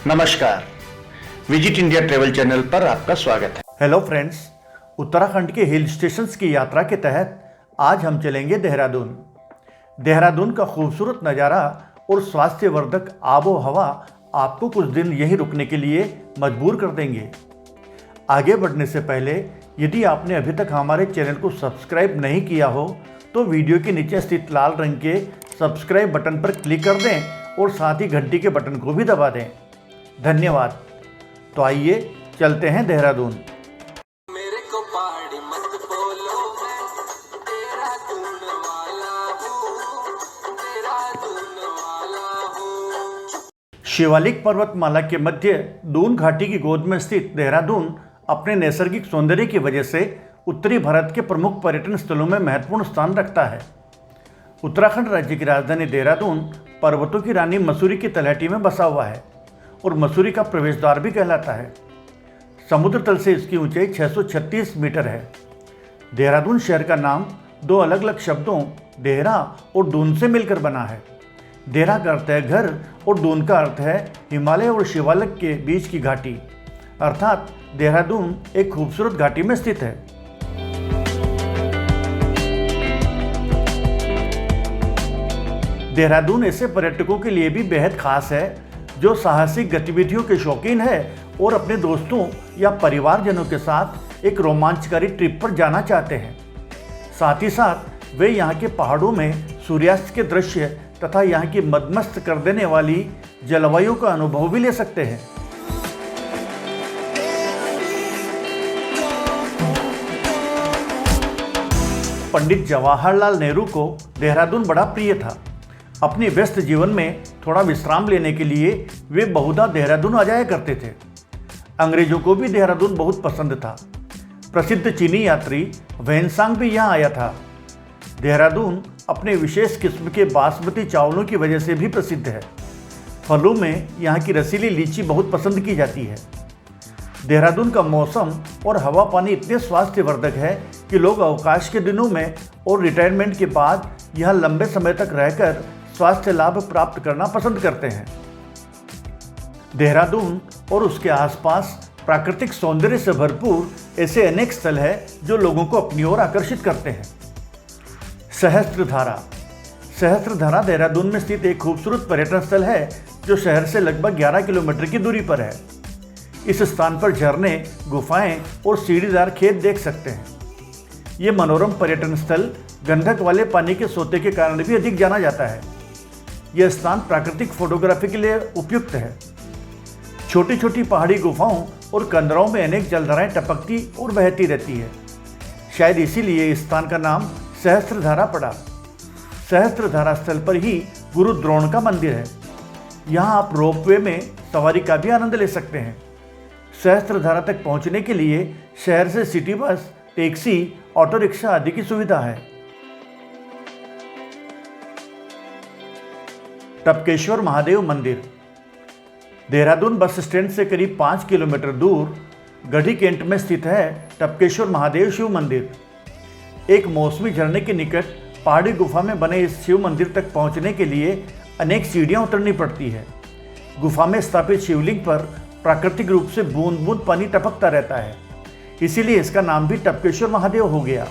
नमस्कार, visit India travel channel पर आपका स्वागत है। हेलो फ्रेंड्स, उत्तराखंड के हिल स्टेशंस की यात्रा के तहत आज हम चलेंगे देहरादून। देहरादून का खूबसूरत नज़ारा और स्वास्थ्यवर्धक आबो हवा आपको कुछ दिन यहीं रुकने के लिए मजबूर कर देंगे। आगे बढ़ने से पहले यदि आपने अभी तक हमारे चैनल को सब्सक्राइब नहीं किया हो तो वीडियो के नीचे स्थित लाल रंग के सब्सक्राइब बटन पर क्लिक कर दें और साथ ही घंटी के बटन को भी दबा दें। धन्यवाद। तो आइए चलते हैं देहरादून। मेरे को पहाड़ी मत बोलो, मैं देहरादून वाला हूँ, देहरादून वाला हूँ। शिवालिक पर्वतमाला के मध्य दून घाटी की गोद में स्थित देहरादून अपने नैसर्गिक सौंदर्य की वजह से उत्तरी भारत के प्रमुख पर्यटन स्थलों में महत्वपूर्ण स्थान रखता है। उत्तराखंड राज्य की राजधानी देहरादून पर्वतों की रानी मसूरी की तलहटी में बसा हुआ है और मसूरी का प्रवेश द्वार भी कहलाता है। समुद्र तल से इसकी ऊंचाई 636 मीटर है। देहरादून शहर का नाम दो अलग अलग शब्दों देहरा और दून से मिलकर बना है। देहरा का अर्थ है घर और दून का अर्थ है हिमालय और शिवालिक के बीच की घाटी, अर्थात देहरादून एक खूबसूरत घाटी में स्थित है। देहरादून ऐसे पर्यटकों के लिए भी बेहद खास है जो साहसिक गतिविधियों के शौकीन है और अपने दोस्तों या परिवारजनों के साथ एक रोमांचकारी ट्रिप पर जाना चाहते हैं। साथ ही साथ वे यहाँ के पहाड़ों में सूर्यास्त के दृश्य तथा यहाँ की मदमस्त कर देने वाली जलवायु का अनुभव भी ले सकते हैं। पंडित जवाहरलाल नेहरू को देहरादून बड़ा प्रिय था। अपने व्यस्त जीवन में थोड़ा विश्राम लेने के लिए वे बहुधा देहरादून आ जाया करते थे। अंग्रेजों को भी देहरादून बहुत पसंद था। प्रसिद्ध चीनी यात्री वैनसांग भी यहाँ आया था। देहरादून अपने विशेष किस्म के बासमती चावलों की वजह से भी प्रसिद्ध है। फलों में यहाँ की रसीली लीची बहुत पसंद की जाती है। देहरादून का मौसम और हवा पानी इतने स्वास्थ्यवर्धक है कि लोग अवकाश के दिनों में और रिटायरमेंट के बाद यहाँ लंबे समय तक रहकर स्वास्थ्य लाभ प्राप्त करना पसंद करते हैं। देहरादून और उसके आसपास प्राकृतिक सौंदर्य से भरपूर ऐसे अनेक स्थल हैं जो लोगों को अपनी ओर आकर्षित करते हैं। सहस्त्रधारा। सहस्त्रधारा देहरादून में स्थित एक खूबसूरत पर्यटन स्थल है जो शहर से लगभग 11 किलोमीटर की दूरी पर है। इस स्थान पर झरने, गुफाएं और सीढ़ीदार खेत देख सकते हैं। ये मनोरम पर्यटन स्थल गंधक वाले पानी के सोते के कारण भी अधिक जाना जाता है। यह स्थान प्राकृतिक फोटोग्राफी के लिए उपयुक्त है। छोटी छोटी पहाड़ी गुफाओं और कंदरों में अनेक जलधाराएं टपकती और बहती रहती है। शायद इसीलिए इस स्थान का नाम सहस्त्रधारा पड़ा। सहस्त्रधारा स्थल पर ही गुरु द्रोण का मंदिर है। यहाँ आप रोपवे में सवारी का भी आनंद ले सकते हैं। सहस्त्रधारा तक पहुँचने के लिए शहर से city bus, taxi, auto rickshaw आदि की सुविधा है। टपकेश्वर महादेव मंदिर। देहरादून बस स्टैंड से करीब 5 किलोमीटर दूर गढ़ी कैंट में स्थित है टपकेश्वर महादेव शिव मंदिर। एक मौसमी झरने के निकट पहाड़ी गुफा में बने इस शिव मंदिर तक पहुंचने के लिए अनेक सीढ़ियां उतरनी पड़ती है। गुफा में स्थापित शिवलिंग पर प्राकृतिक रूप से बूंद बूंद पानी टपकता रहता है, इसीलिए इसका नाम भी टपकेश्वर महादेव हो गया।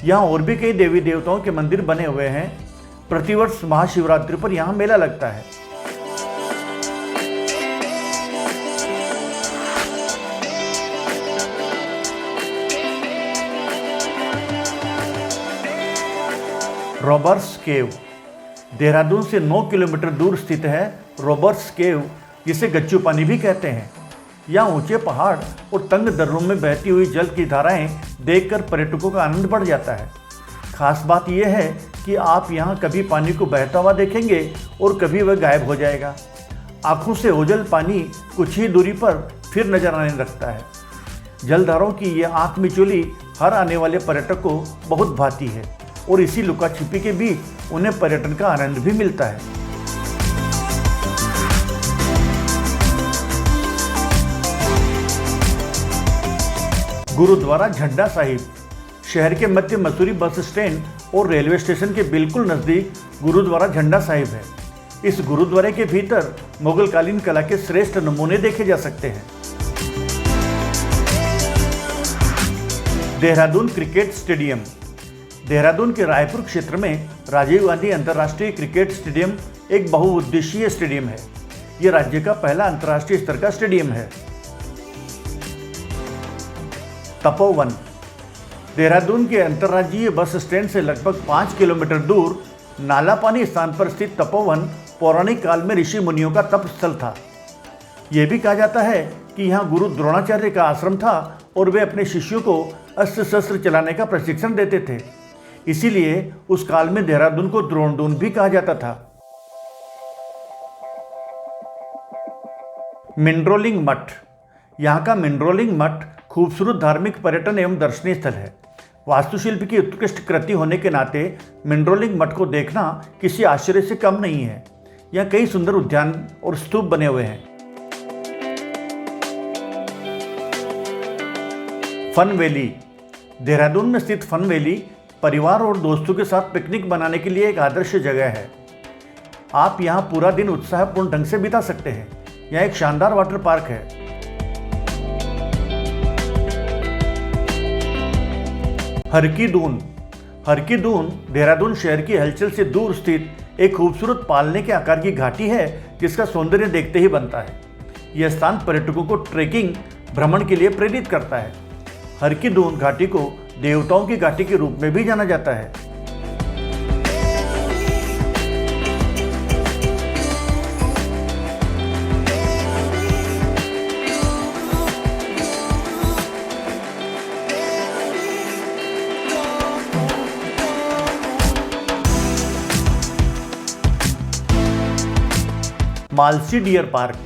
यहाँ और भी कई देवी देवताओं के मंदिर बने हुए हैं। प्रतिवर्ष महाशिवरात्रि पर यहाँ मेला लगता है। रॉबर्ट्स केव। देहरादून से 9 किलोमीटर दूर स्थित है रॉबर्ट्स केव, जिसे गच्चू पानी भी कहते हैं। यहाँ ऊंचे पहाड़ और तंग दर्रों में बहती हुई जल की धाराएं देखकर पर्यटकों का आनंद बढ़ जाता है। खास बात यह है कि आप यहाँ कभी पानी को बहता हुआ देखेंगे और कभी वह गायब हो जाएगा। आँखों से ओझल पानी कुछ ही दूरी पर फिर नजर आने लगता है। जलधाराओं की यह आँख मिचौली हर आने वाले पर्यटक को बहुत भाती है और इसी लुका छिपी के बीच उन्हें पर्यटन का आनंद भी मिलता है। गुरुद्वारा झंडा साहिब। शहर के मध्य मसूरी बस स्टैंड और रेलवे स्टेशन के बिल्कुल नज़दीक गुरुद्वारा झंडा साहिब है। इस गुरुद्वारे के भीतर मुगल कालीन कला के श्रेष्ठ नमूने देखे जा सकते हैं। Dehradun cricket stadium. देहरादून के रायपुर क्षेत्र में राजीव गांधी अंतर्राष्ट्रीय क्रिकेट स्टेडियम एक बहुउद्देशीय स्टेडियम है। यह राज्य का पहला अंतर्राष्ट्रीय स्तर का स्टेडियम है। तपोवन। देहरादून के अंतर्राज्यीय बस स्टैंड से लगभग 5 किलोमीटर दूर नालापानी स्थान पर स्थित तपोवन पौराणिक काल में ऋषि मुनियों का तप स्थल था। यह भी कहा जाता है कि यहाँ गुरु द्रोणाचार्य का आश्रम था और वे अपने शिष्यों को अस्त्र शस्त्र चलाने का प्रशिक्षण देते थे। इसीलिए उस काल में देहरादून को द्रोणदून भी कहा जाता था। मिंड्रोलिंग मठ। यहाँ का मिंड्रोलिंग मठ खूबसूरत धार्मिक पर्यटन एवं दर्शनीय स्थल है। वास्तुशिल्प की उत्कृष्ट कृति होने के नाते मिंड्रोलिंग मठ को देखना किसी आश्चर्य से कम नहीं है। यहाँ कई सुंदर उद्यान और स्तूप बने हुए हैं। Fun valley. देहरादून में स्थित फन वैली परिवार और दोस्तों के साथ पिकनिक बनाने के लिए एक आदर्श जगह है। आप यहाँ पूरा दिन उत्साहपूर्ण ढंग से बिता सकते हैं। यहाँ एक शानदार वाटर पार्क है। हरकी दून। हरकी दून देहरादून शहर की हलचल से दूर स्थित एक खूबसूरत पालने के आकार की घाटी है जिसका सौंदर्य देखते ही बनता है। यह स्थान पर्यटकों को ट्रेकिंग भ्रमण के लिए प्रेरित करता है। हरकी दून घाटी को देवताओं की घाटी के रूप में भी जाना जाता है। Malsi deer park.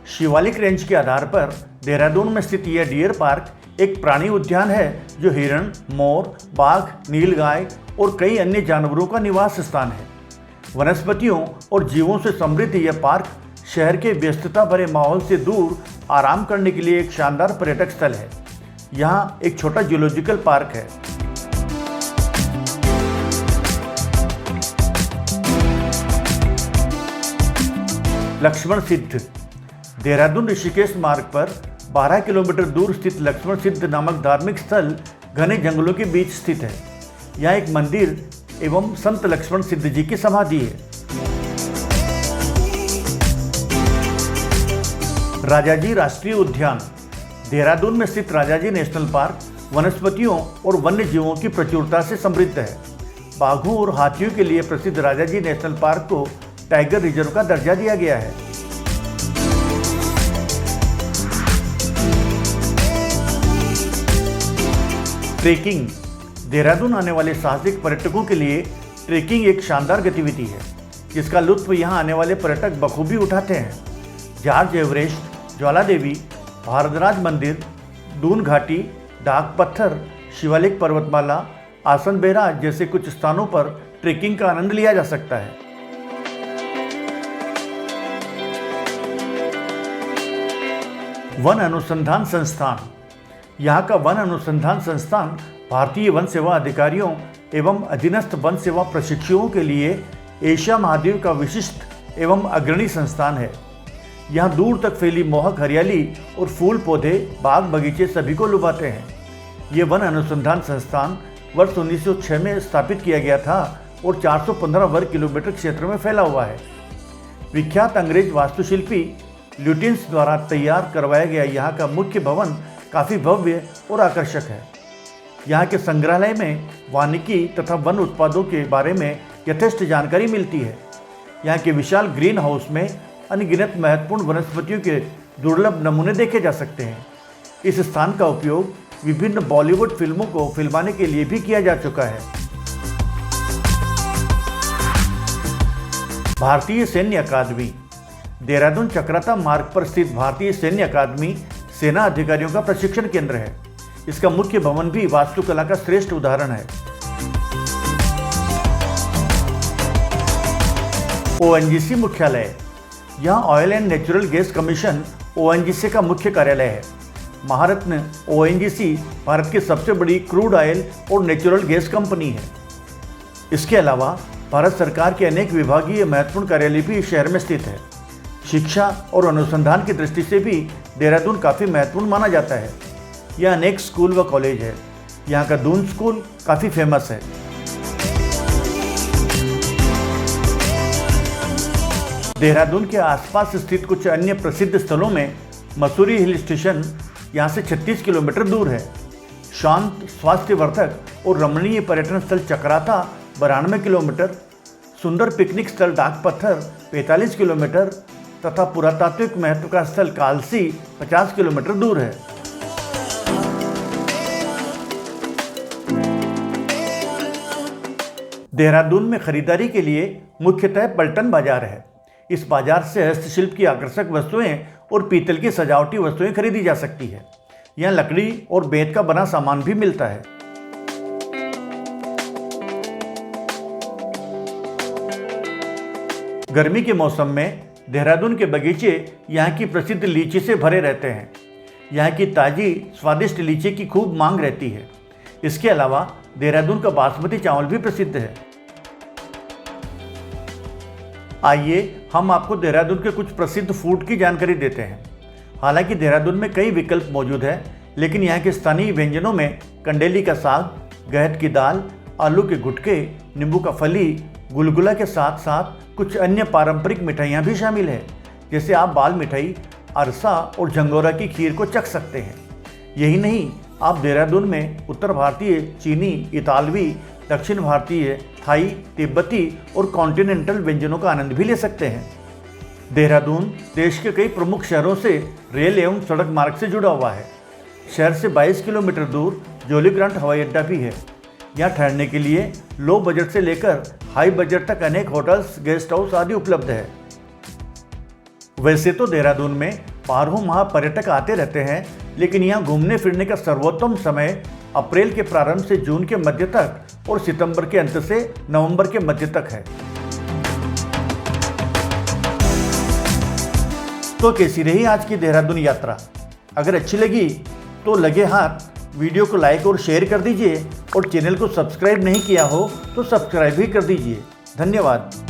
Shivalik range के आधार पर देहरादून में स्थित यह डियर पार्क एक प्राणी उद्यान है जो हिरण, मोर, बाघ, नीलगाय और कई अन्य जानवरों का निवास स्थान है। वनस्पतियों और जीवों से समृद्ध यह पार्क शहर के व्यस्तता भरे माहौल से दूर आराम करने के लिए एक शानदार पर्यटक स्थल है। यहाँ एक छोटा जूलॉजिकल पार्क है। लक्ष्मण सिद्ध। देहरादून ऋषिकेश मार्ग पर 12 किलोमीटर दूर स्थित लक्ष्मण सिद्ध नामक धार्मिक स्थल घने जंगलों के बीच स्थित है। यहाँ एक मंदिर एवं संत लक्ष्मण सिद्ध जी की समाधि है। राजाजी राष्ट्रीय उद्यान। देहरादून में स्थित राजाजी नेशनल पार्क वनस्पतियों और वन्य जीवों की प्रचुरता से समृद्ध है। बाघों और हाथियों के लिए प्रसिद्ध राजाजी नेशनल पार्क को टाइगर रिजर्व का दर्जा दिया गया है। ट्रेकिंग। देहरादून आने वाले साहसिक पर्यटकों के लिए ट्रेकिंग एक शानदार गतिविधि है जिसका लुत्फ यहाँ आने वाले पर्यटक बखूबी उठाते हैं। जॉर्ज एवरेस्ट, ज्वाला देवी, भारद्वाज मंदिर, दून घाटी, डाक पत्थर, शिवालिक पर्वतमाला, आसन बैराज जैसे कुछ स्थानों पर ट्रेकिंग का आनंद लिया जा सकता है। वन अनुसंधान संस्थान। यहाँ का वन अनुसंधान संस्थान भारतीय वन सेवा अधिकारियों एवं अधीनस्थ वन सेवा प्रशिक्षुओं के लिए एशिया महाद्वीप का विशिष्ट एवं अग्रणी संस्थान है। यहाँ दूर तक फैली मोहक हरियाली और फूल पौधे, बाग बगीचे सभी को लुभाते हैं। ये वन अनुसंधान संस्थान वर्ष 1906 में स्थापित किया गया था और 415 वर्ग किलोमीटर क्षेत्र में फैला हुआ है। विख्यात अंग्रेज वास्तुशिल्पी ल्यूटिन्स द्वारा तैयार करवाया गया यहाँ का मुख्य भवन काफ़ी भव्य और आकर्षक है। यहाँ के संग्रहालय में वानिकी तथा वन उत्पादों के बारे में यथेष्ट जानकारी मिलती है। यहाँ के विशाल ग्रीन हाउस में अनगिनत महत्वपूर्ण वनस्पतियों के दुर्लभ नमूने देखे जा सकते हैं। इस स्थान का उपयोग विभिन्न बॉलीवुड फिल्मों को फिल्माने के लिए भी किया जा चुका है। भारतीय सैन्य अकादमी। देहरादून चक्राता मार्ग पर स्थित भारतीय सैन्य अकादमी सेना अधिकारियों का प्रशिक्षण केंद्र है। इसका मुख्य भवन भी वास्तुकला का श्रेष्ठ उदाहरण है। ओएनजीसी मुख्यालय। यहाँ oil and natural gas commission ONGC का मुख्य कार्यालय है। महारत्न ओएनजीसी भारत की सबसे बड़ी क्रूड ऑयल और नेचुरल गैस कंपनी है। इसके अलावा भारत सरकार के अनेक विभागीय महत्वपूर्ण कार्यालय भी इस शहर में स्थित है। शिक्षा और अनुसंधान की दृष्टि से भी देहरादून काफ़ी महत्वपूर्ण माना जाता है। यहाँ अनेक स्कूल व कॉलेज है। यहाँ का दून स्कूल काफ़ी फेमस है। देहरादून के आसपास स्थित कुछ अन्य प्रसिद्ध स्थलों में मसूरी हिल स्टेशन यहाँ से 36 किलोमीटर दूर है। शांत, स्वास्थ्यवर्धक और रमणीय पर्यटन स्थल चक्राता 92 किलोमीटर, सुंदर पिकनिक स्थल डाक पत्थर 45 किलोमीटर तथा पुरातात्विक महत्व का स्थल कालसी 50 किलोमीटर दूर है। देहरादून में खरीदारी के लिए मुख्यतः पलटन बाजार है। इस बाजार से हस्तशिल्प की आकर्षक वस्तुएं और पीतल की सजावटी वस्तुएं खरीदी जा सकती है। यहाँ लकड़ी और बेंत का बना सामान भी मिलता है। गर्मी के मौसम में देहरादून के बगीचे यहाँ की प्रसिद्ध लीची से भरे रहते हैं। यहाँ की ताज़ी स्वादिष्ट लीची की खूब मांग रहती है। इसके अलावा देहरादून का बासमती चावल भी प्रसिद्ध है। आइए हम आपको देहरादून के कुछ प्रसिद्ध फूड की जानकारी देते हैं। हालांकि देहरादून में कई विकल्प मौजूद हैं, लेकिन यहाँ के स्थानीय व्यंजनों में कंडेली का साग, गहत की दाल, आलू के गुटके, नींबू का फली, गुलगुला के साथ साथ कुछ अन्य पारंपरिक मिठाइयाँ भी शामिल हैं। जैसे आप बाल मिठाई, अरसा और झंगोरा की खीर को चख सकते हैं। यही नहीं, आप देहरादून में उत्तर भारतीय, चीनी, इतालवी, दक्षिण भारतीय, थाई, तिब्बती और कॉन्टिनेंटल व्यंजनों का आनंद भी ले सकते हैं। देहरादून देश के कई प्रमुख शहरों से रेल एवं सड़क मार्ग से जुड़ा हुआ है। शहर से 22 किलोमीटर दूर जोली ग्रांट हवाई अड्डा भी है। यहाँ ठहरने के लिए लो बजट से लेकर हाई बजट तक अनेक होटल्स, गेस्ट हाउस आदि उपलब्ध है। वैसे तो देहरादून में 12 माह पर्यटक आते रहते हैं, लेकिन यहाँ घूमने फिरने का सर्वोत्तम समय अप्रैल के प्रारंभ से जून के मध्य तक और सितंबर के अंत से नवंबर के मध्य तक है। तो कैसी रही आज की देहरादून यात्रा? अगर अच्छी लगी तो लगे हाथ वीडियो को लाइक और शेयर कर दीजिए और चैनल को सब्सक्राइब नहीं किया हो तो सब्सक्राइब भी कर दीजिए। धन्यवाद।